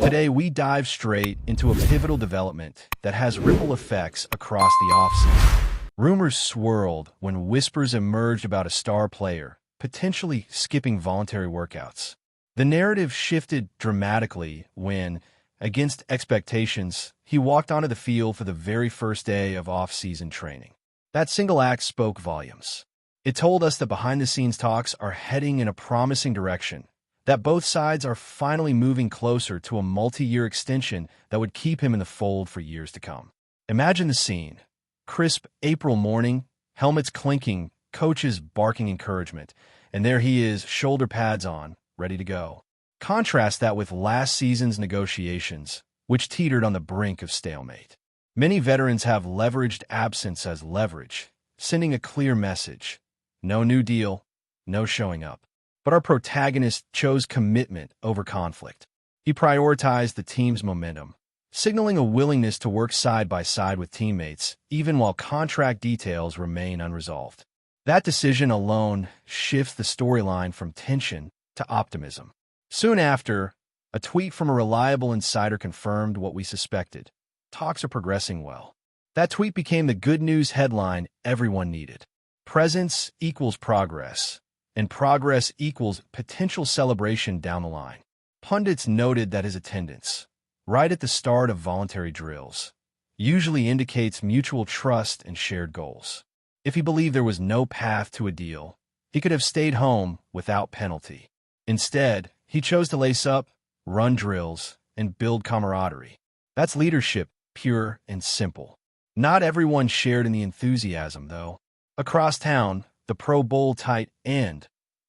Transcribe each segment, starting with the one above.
Today, we dive straight into a pivotal development that has ripple effects across the offseason. Rumors swirled when whispers emerged about a star player potentially skipping voluntary workouts. The narrative shifted dramatically when, against expectations, he walked onto the field for the very first day of off-season training. That single act spoke volumes. It told us that behind-the-scenes talks are heading in a promising direction, that both sides are finally moving closer to a multi-year extension that would keep him in the fold for years to come. Imagine the scene. Crisp April morning, helmets clinking, coaches barking encouragement, and there he is, shoulder pads on, ready to go. Contrast that with last season's negotiations, which teetered on the brink of stalemate. Many veterans have leveraged absence as leverage, sending a clear message. No new deal, no showing up. But our protagonist chose commitment over conflict. He prioritized the team's momentum, signaling a willingness to work side by side with teammates, even while contract details remain unresolved. That decision alone shifts the storyline from tension to optimism. Soon after, a tweet from a reliable insider confirmed what we suspected. Talks are progressing well. That tweet became the good news headline everyone needed. Presence equals progress, and progress equals potential celebration down the line. Pundits noted that his attendance, right at the start of voluntary drills, usually indicates mutual trust and shared goals. If he believed there was no path to a deal, he could have stayed home without penalty. Instead, he chose to lace up, run drills, and build camaraderie. That's leadership, pure and simple. Not everyone shared in the enthusiasm, though. Across town, the Pro Bowl tight end,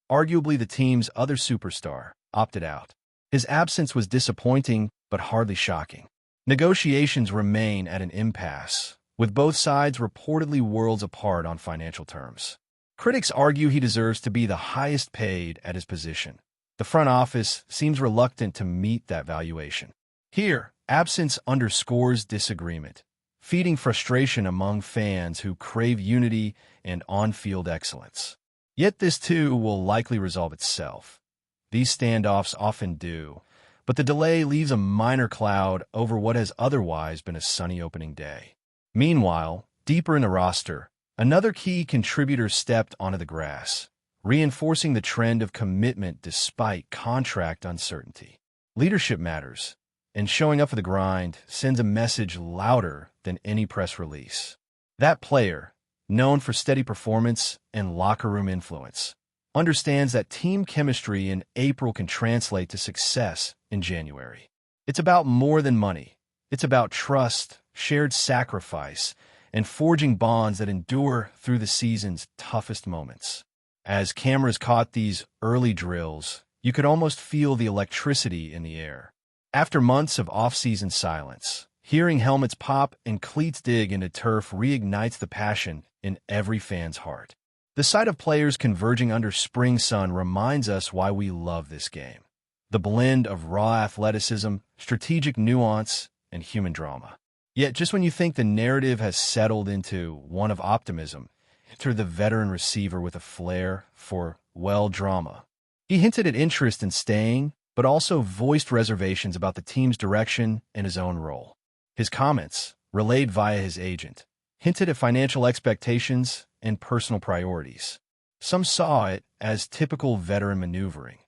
arguably the team's other superstar, opted out. His absence was disappointing, but hardly shocking. Negotiations remain at an impasse, with both sides reportedly worlds apart on financial terms. Critics argue he deserves to be the highest paid at his position. The front office seems reluctant to meet that valuation. Here, absence underscores disagreement, feeding frustration among fans who crave unity and on-field excellence. Yet this too will likely resolve itself. These standoffs often do, but the delay leaves a minor cloud over what has otherwise been a sunny opening day. Meanwhile, deeper in the roster, another key contributor stepped onto the grass, reinforcing the trend of commitment despite contract uncertainty. Leadership matters, and showing up for the grind sends a message louder than any press release. That player, known for steady performance and locker room influence, understands that team chemistry in April can translate to success in January. It's about more than money. It's about trust, shared sacrifice, and forging bonds that endure through the season's toughest moments. As cameras caught these early drills, you could almost feel the electricity in the air. After months of off-season silence, hearing helmets pop and cleats dig into turf reignites the passion in every fan's heart. The sight of players converging under spring sun reminds us why we love this game. The blend of raw athleticism, strategic nuance, and human drama. Yet just when you think the narrative has settled into one of optimism, enter the veteran receiver with a flair for, well, drama. He hinted at interest in staying, but also voiced reservations about the team's direction and his own role. His comments, relayed via his agent, hinted at financial expectations and personal priorities. Some saw it as typical veteran maneuvering.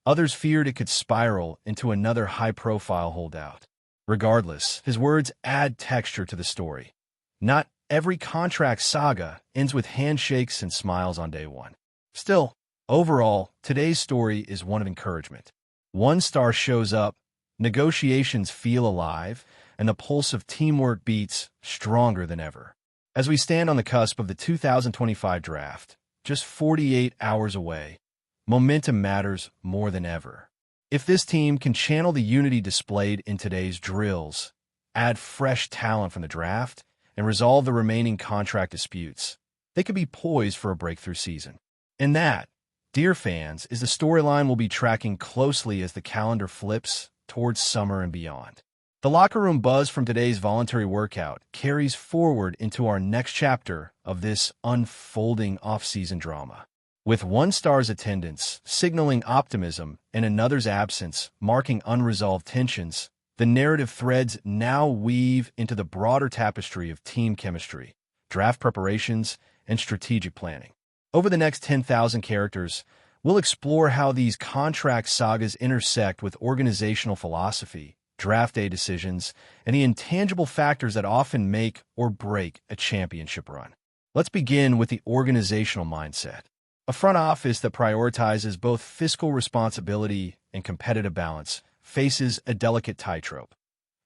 Others feared it could spiral into another high-profile holdout. Regardless, his words add texture to the story. Not every contract saga ends with handshakes and smiles on day one. Still, overall, today's story is one of encouragement. One star shows up, negotiations feel alive, and the pulse of teamwork beats stronger than ever. As we stand on the cusp of the 2025 draft, just 48 hours away, momentum matters more than ever. If this team can channel the unity displayed in today's drills, add fresh talent from the draft, and resolve the remaining contract disputes, they could be poised for a breakthrough season. And that, dear fans, is the storyline we'll be tracking closely as the calendar flips towards summer and beyond. The locker room buzz from today's voluntary workout carries forward into our next chapter of this unfolding off-season drama. With one star's attendance signaling optimism and another's absence marking unresolved tensions, The narrative threads now weave into the broader tapestry of team chemistry, draft preparations, and strategic planning. Over the next 10,000 characters, we'll explore how these contract sagas intersect with organizational philosophy, draft day decisions, and the intangible factors that often make or break a championship run. Let's begin with the organizational mindset. A front office that prioritizes both fiscal responsibility and competitive balance faces a delicate tightrope.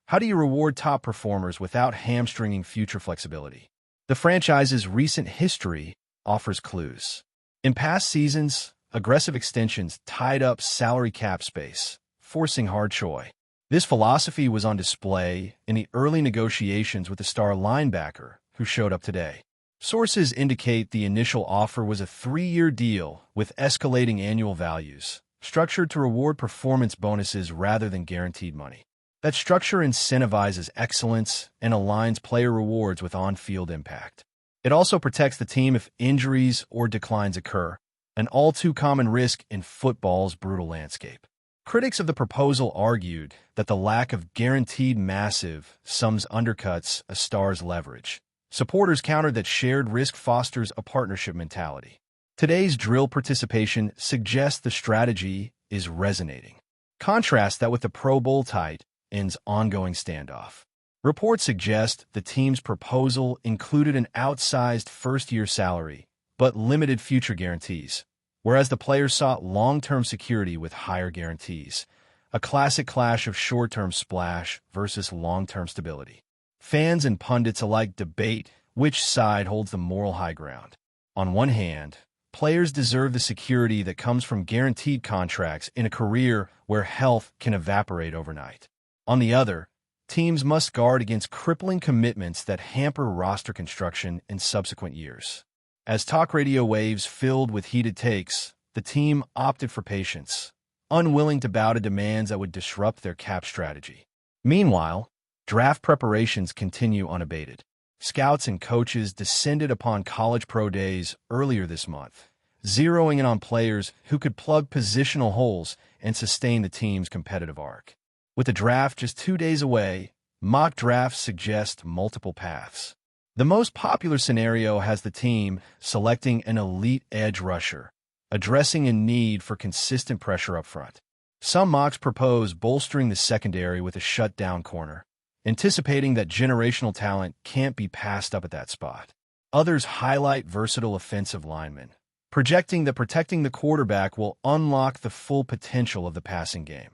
How do you reward top performers without hamstringing future flexibility? The franchise's recent history offers clues. In past seasons, aggressive extensions tied up salary cap space, forcing hard choice. This philosophy was on display in the early negotiations with the star linebacker who showed up today. Sources indicate the initial offer was a 3-year deal with escalating annual values, structured to reward performance bonuses rather than guaranteed money. That structure incentivizes excellence and aligns player rewards with on-field impact. It also protects the team if injuries or declines occur, an all-too-common risk in football's brutal landscape. Critics of the proposal argued that the lack of guaranteed massive sums undercuts a star's leverage. Supporters countered that shared risk fosters a partnership mentality. Today's drill participation suggests the strategy is resonating. Contrast that with the Pro Bowl tight end's ongoing standoff. Reports suggest the team's proposal included an outsized first-year salary, but limited future guarantees, whereas the players sought long-term security with higher guarantees, a classic clash of short-term splash versus long-term stability. Fans and pundits alike debate which side holds the moral high ground. On one hand, players deserve the security that comes from guaranteed contracts in a career where health can evaporate overnight. On the other, teams must guard against crippling commitments that hamper roster construction in subsequent years. As talk radio waves filled with heated takes, the team opted for patience, unwilling to bow to demands that would disrupt their cap strategy. Meanwhile, draft preparations continue unabated. Scouts and coaches descended upon college pro days earlier this month, zeroing in on players who could plug positional holes and sustain the team's competitive arc. With the draft just 2 days away, mock drafts suggest multiple paths. The most popular scenario has the team selecting an elite edge rusher, addressing a need for consistent pressure up front. Some mocks propose bolstering the secondary with a shutdown corner, anticipating that generational talent can't be passed up at that spot. Others highlight versatile offensive linemen, projecting that protecting the quarterback will unlock the full potential of the passing game,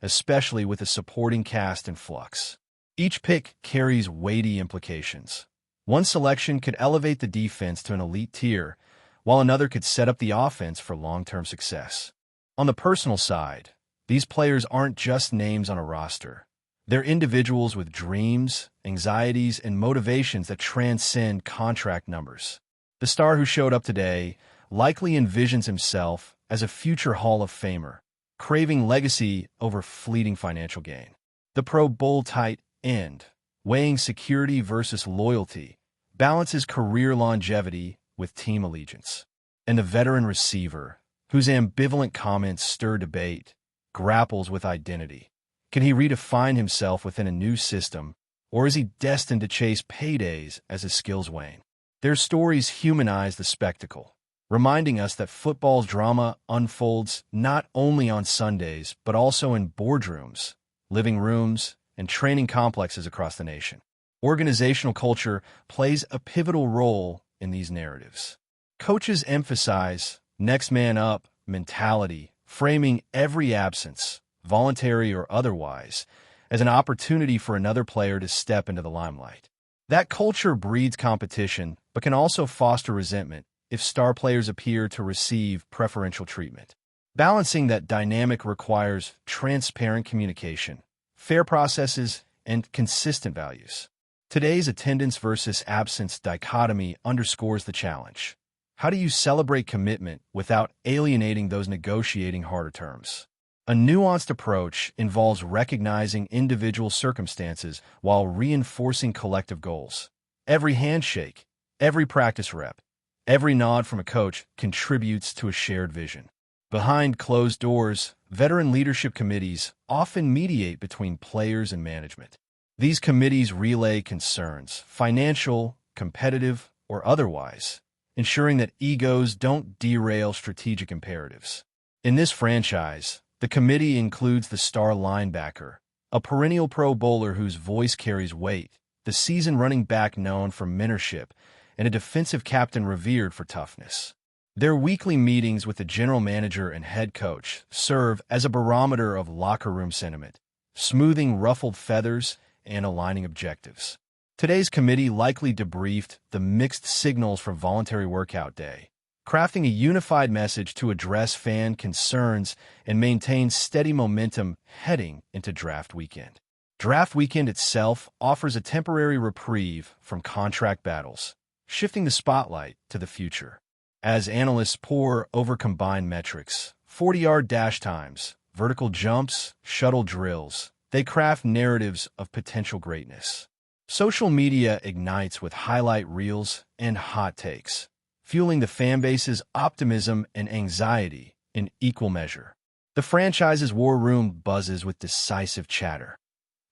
especially with a supporting cast in flux. Each pick carries weighty implications. One selection could elevate the defense to an elite tier, while another could set up the offense for long-term success. On the personal side, these players aren't just names on a roster. They're individuals with dreams, anxieties, and motivations that transcend contract numbers. The star who showed up today likely envisions himself as a future Hall of Famer, craving legacy over fleeting financial gain. The Pro Bowl tight end, weighing security versus loyalty, balances career longevity with team allegiance. And the veteran receiver, whose ambivalent comments stir debate, grapples with identity. Can he redefine himself within a new system, or is he destined to chase paydays as his skills wane? Their stories humanize the spectacle, reminding us that football's drama unfolds not only on Sundays, but also in boardrooms, living rooms, and training complexes across the nation. Organizational culture plays a pivotal role in these narratives. Coaches emphasize next man up mentality, framing every absence, voluntary or otherwise, as an opportunity for another player to step into the limelight. That culture breeds competition, but can also foster resentment if star players appear to receive preferential treatment. Balancing that dynamic requires transparent communication, fair processes, and consistent values. Today's attendance versus absence dichotomy underscores the challenge. How do you celebrate commitment without alienating those negotiating harder terms? A nuanced approach involves recognizing individual circumstances while reinforcing collective goals. Every handshake, every practice rep, every nod from a coach contributes to a shared vision. Behind closed doors, veteran leadership committees often mediate between players and management. These committees relay concerns, financial, competitive, or otherwise, ensuring that egos don't derail strategic imperatives. In this franchise, the committee includes the star linebacker, a perennial Pro Bowler whose voice carries weight, the seasoned running back known for mentorship, and a defensive captain revered for toughness. Their weekly meetings with the general manager and head coach serve as a barometer of locker room sentiment, smoothing ruffled feathers and aligning objectives. Today's committee likely debriefed the mixed signals from voluntary workout day, crafting a unified message to address fan concerns and maintain steady momentum heading into draft weekend. Draft weekend itself offers a temporary reprieve from contract battles, shifting the spotlight to the future. As analysts pore over combined metrics, 40-yard dash times, vertical jumps, shuttle drills, they craft narratives of potential greatness. Social media ignites with highlight reels and hot takes, fueling the fanbase's optimism and anxiety in equal measure. The franchise's war room buzzes with decisive chatter.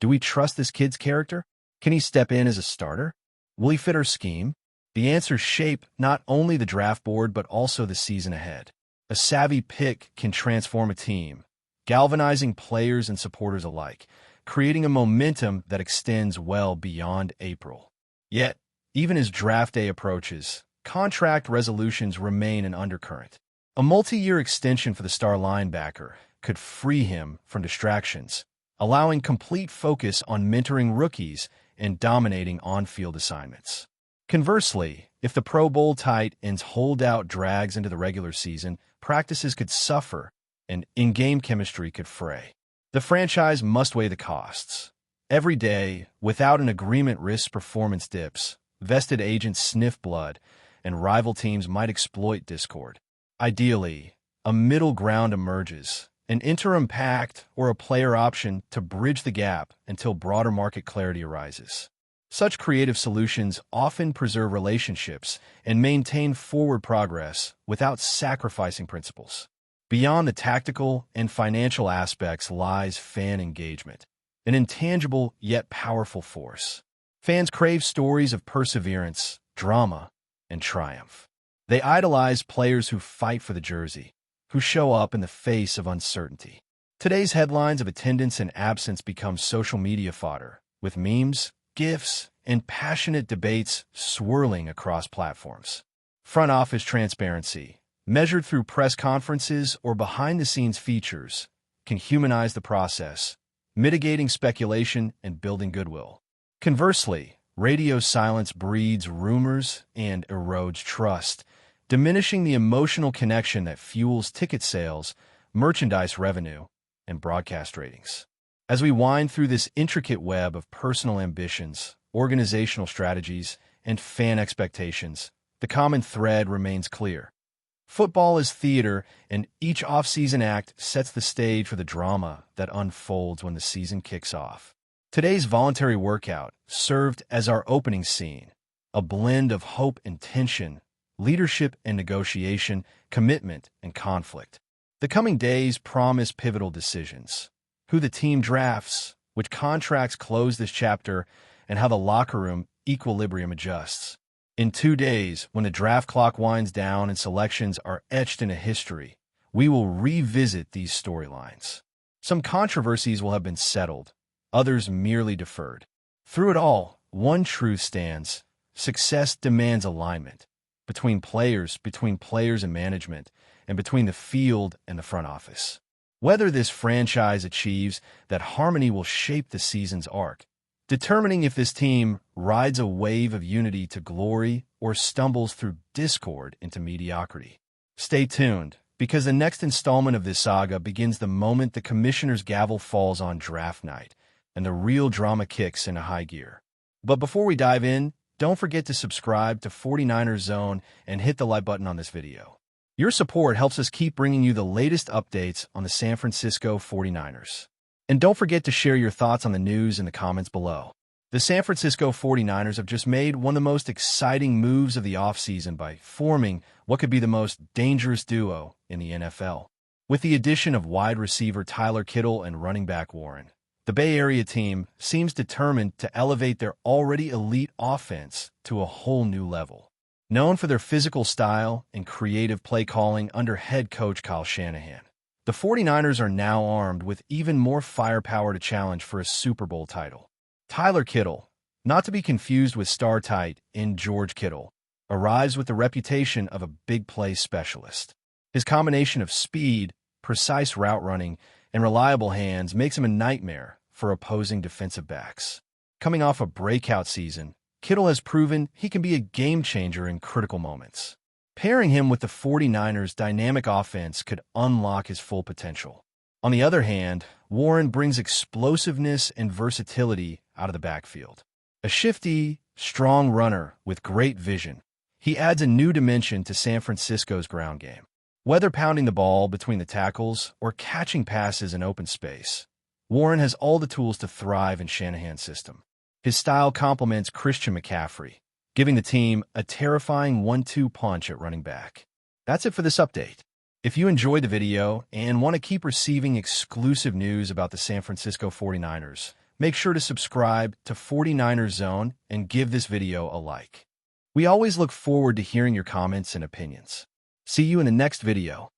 Do we trust this kid's character? Can he step in as a starter? Will he fit our scheme? The answers shape not only the draft board but also the season ahead. A savvy pick can transform a team, galvanizing players and supporters alike, creating a momentum that extends well beyond April. Yet, even as draft day approaches, contract resolutions remain an undercurrent. A multi-year extension for the star linebacker could free him from distractions, allowing complete focus on mentoring rookies and dominating on-field assignments. Conversely, if the Pro Bowl tight ends holdout drags into the regular season, practices could suffer and in-game chemistry could fray. The franchise must weigh the costs. Every day, without an agreement, risks performance dips, vested agents sniff blood, and rival teams might exploit discord. Ideally, a middle ground emerges, an interim pact or a player option to bridge the gap until broader market clarity arises. Such creative solutions often preserve relationships and maintain forward progress without sacrificing principles. Beyond the tactical and financial aspects lies fan engagement, an intangible yet powerful force. Fans crave stories of perseverance, drama, and triumph. They idolize players who fight for the jersey, who show up in the face of uncertainty. Today's headlines of attendance and absence become social media fodder, with memes, GIFs, and passionate debates swirling across platforms. Front office transparency, measured through press conferences or behind-the-scenes features, can humanize the process, mitigating speculation and building goodwill. Conversely, radio silence breeds rumors and erodes trust, diminishing the emotional connection that fuels ticket sales, merchandise revenue, and broadcast ratings. As we wind through this intricate web of personal ambitions, organizational strategies, and fan expectations, the common thread remains clear. Football is theater, and each off-season act sets the stage for the drama that unfolds when the season kicks off. Today's voluntary workout served as our opening scene, a blend of hope and tension, leadership and negotiation, commitment and conflict. The coming days promise pivotal decisions: who the team drafts, which contracts close this chapter, and how the locker room equilibrium adjusts. In 2 days, when the draft clock winds down and selections are etched into history, we will revisit these storylines. Some controversies will have been settled, others merely deferred. Through it all, one truth stands: success demands alignment between players and management, and between the field and the front office. Whether this franchise achieves that harmony will shape the season's arc, determining if this team rides a wave of unity to glory or stumbles through discord into mediocrity. Stay tuned, because the next installment of this saga begins the moment the commissioner's gavel falls on draft night, and the real drama kicks into high gear. But before we dive in, don't forget to subscribe to 49ers Zone and hit the like button on this video. Your support helps us keep bringing you the latest updates on the San Francisco 49ers. And don't forget to share your thoughts on the news in the comments below. The San Francisco 49ers have just made one of the most exciting moves of the offseason by forming what could be the most dangerous duo in the NFL. With the addition of wide receiver Tyler Kittle and running back Warren, the Bay Area team seems determined to elevate their already elite offense to a whole new level. Known for their physical style and creative play calling under head coach Kyle Shanahan, the 49ers are now armed with even more firepower to challenge for a Super Bowl title. Tyler Kittle, not to be confused with star tight end George Kittle, arrives with the reputation of a big play specialist. His combination of speed, precise route running, and reliable hands makes him a nightmare for opposing defensive backs. Coming off a breakout season, Kittle has proven he can be a game-changer in critical moments. Pairing him with the 49ers' dynamic offense could unlock his full potential. On the other hand, Warren brings explosiveness and versatility out of the backfield. A shifty, strong runner with great vision, he adds a new dimension to San Francisco's ground game. Whether pounding the ball between the tackles or catching passes in open space, Warren has all the tools to thrive in Shanahan's system. His style complements Christian McCaffrey, giving the team a terrifying 1-2 punch at running back. That's it for this update. If you enjoyed the video and want to keep receiving exclusive news about the San Francisco 49ers, make sure to subscribe to 49ers Zone and give this video a like. We always look forward to hearing your comments and opinions. See you in the next video.